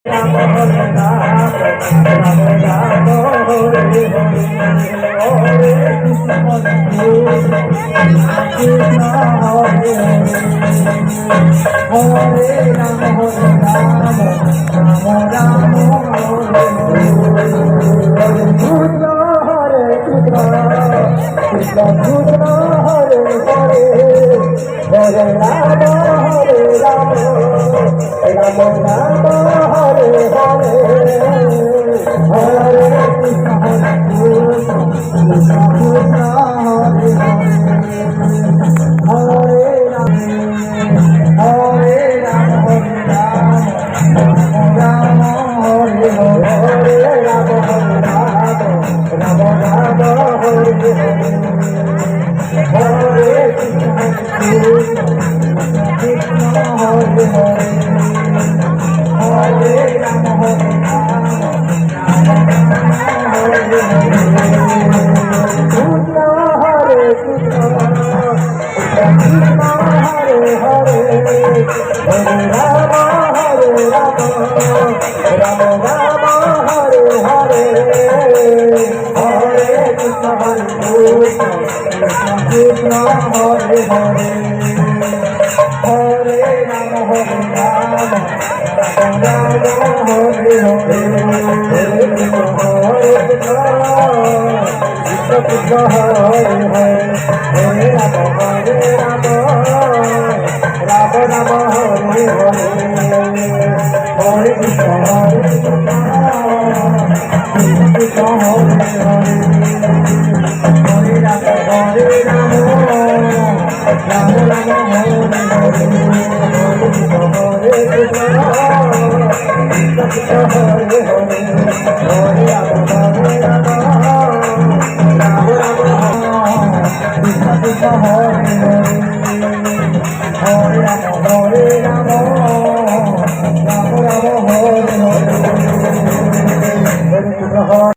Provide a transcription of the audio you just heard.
Ram Hare Ram, Ram Ram Hare Hare, Hare Krishna Krishna Krishna Hare Hare, Hare Ram Hare Ram, Ram Ram Hare Hare, Krishna Krishna Krishna Hare Hare, Hare Ram Hare Ram, Ram Ram Hare Hare, Hare Krishna Krishna Krishna Hare Hare, Hare Ram Hare Ram, Ram Hare Hare, Hare Ram Hare Ram, Ram Ram Hare Hare, Hare Krishna Krishna Krishna Hare Hare, Hare Ram Hare Ram, Ram Hare Hare, Krishna Hare Krishna Krishna Hare Hare, Hare Rama Hare Rama, Rama Rama Hare Hare, Hare Krishna Krishna Krishna Hare Hare, Hare Rama Hare Rama, Rama Rama Hare Hare, Hare Krishna Krishna Krishna Hare Hare, Hare Rama Hare Rama, Rama Rama Hare Hare, Hare Krishna Krishna Krishna Hare Hare, Hare Rama Hare Rama, Rama Rama Hare Hare, Hare Krishna Krishna Krishna Hare Hare, Hare Rama Hare Rama, Rama Rama Krishna Krishna Hare Hare, Hare Rama Hare Rama, Rama Rama Hare Hare, Hare Krishna Hare